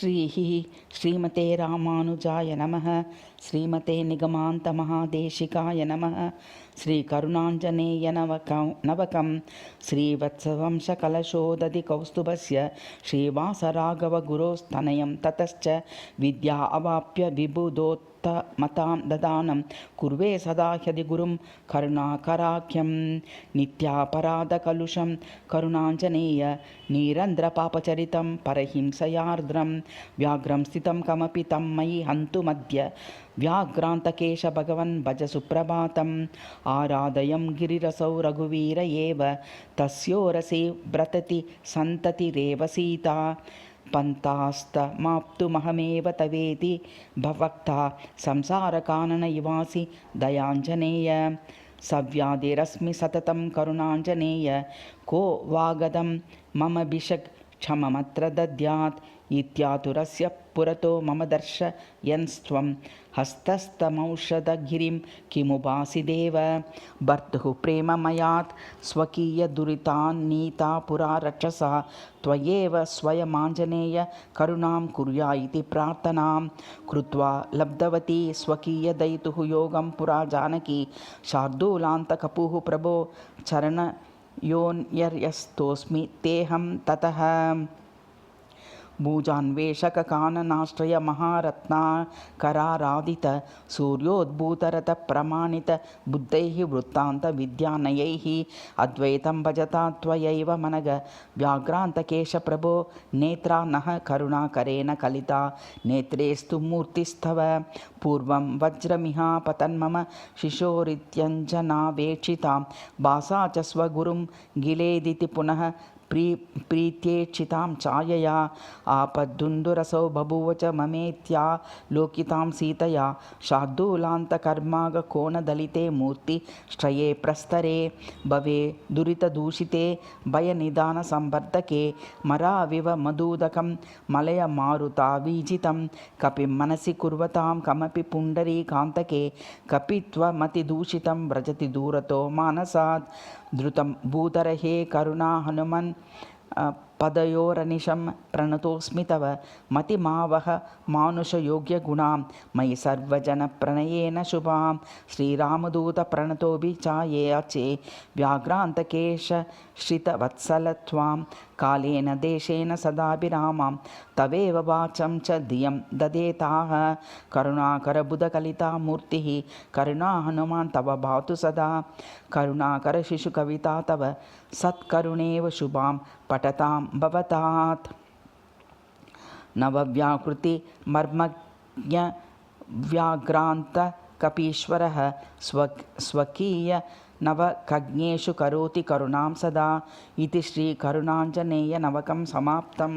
श्रीमते रामानुजाय नमः। श्रीमते निगमान्तमहादेशिकाय नमः। श्रीकरुणाञ्जनेय नवकं श्रीवत्सवंशकलशोदधिकौस्तुभस्य श्रीवासराघवगुरोस्तनयं ततश्च विद्या अवाप्य विबुधोत्तमतां ददानं कुर्वे सदा ह्यधिगुरुं करुणाकराख्यं नित्यापराधकलुषं करुणाञ्जनेय नीरन्द्रपापचरितं परहिंसयार्द्रं व्याघ्रं स्थितं कमपि तं मयि हन्तुमद्य व्याघ्रान्तकेश भगवन् भज सुप्रभातम् आराधयं गिरिरसौ रघुवीर एव तस्योरसे व्रतति सन्ततिरेव सीता पन्तास्तमाप्तुमहमेव तवेति भवक्ता संसारकानन इवासि दयाञ्जनेय सव्याधिरस्मि सततं करुणाञ्जनेय को वागदं मम भिषक् क्षममत्र दद्यात् इत्यातुरस्य पुरतो मम दर्शयन्स्त्वं हस्तस्तमौषधगिरिं किमुपासि देव भर्तुः प्रेममयात् स्वकीयदुरितान्नीता पुरा रक्षसा त्वयेव स्वयमाञ्जनेय करुणां कुर्या इति प्रार्थनां कृत्वा लब्धवती स्वकीयदयितुः योगं पुरा जानकी शार्दूलान्तकपुः प्रभो चरणयोन्यर्यस्तोऽस्मि तेऽहं ततः भुजान्वेषककाननाश्रय महारत्नाकराराधित सूर्योद्भूतरथप्रमाणित बुद्धैः वृत्तान्तविद्यानयैः अद्वैतं भजता त्वयैव मनग व्याघ्रान्तकेश प्रभो नेत्रा नः करुणाकरेण कलिता नेत्रेस्तु मूर्तिस्तव पूर्वं वज्रमिहापतन्मम शिशोरित्यञ्जनावेक्षितां भासा च स्वगुरुं गिलेदिति पुनः प्रीत्येक्षितां छायया आपद्दुन्दुरसौ बभूव च ममेत्या लोकितां सीतया शार्दूलान्तकर्मागकोणदलिते मूर्तिश्रये प्रस्तरे भवे दुरितदूषिते भयनिदानसंवर्धके मराविव मधुदकं मलयमारुतावीजितं कपिं मनसि कुर्वतां कमपि पुण्डरीकान्तके कपित्वमतिदूषितं व्रजति दूरतो मानसात् धृतं भूतरहे करुणा हनुमन् पदयोरनिशं प्रणतोऽस्मि तव मतिमावह मानुषयोग्यगुणां मयि सर्वजनप्रणयेन शुभां श्रीरामदूतप्रणतोऽभिचाये अचे व्याघ्रान्तकेश श्रितवत्सलत्वां कालेन देशेन सदाभिरामां तवेव वाचं च धियं ददेताः करुणाकरबुधकलितामूर्तिः करुणा हनुमान् तव भातु सदा करुणाकरशिशुकविता तव सत्करुणेव शुभां पठतां भवतात् नवव्याकृतिमर्मज्ञव्याघ्रान्तकपीश्वरः स्वकीय नवकज्ञेषु करोति करुणां सदा इति श्रीकरुणाञ्जनेय नवकं समाप्तम्।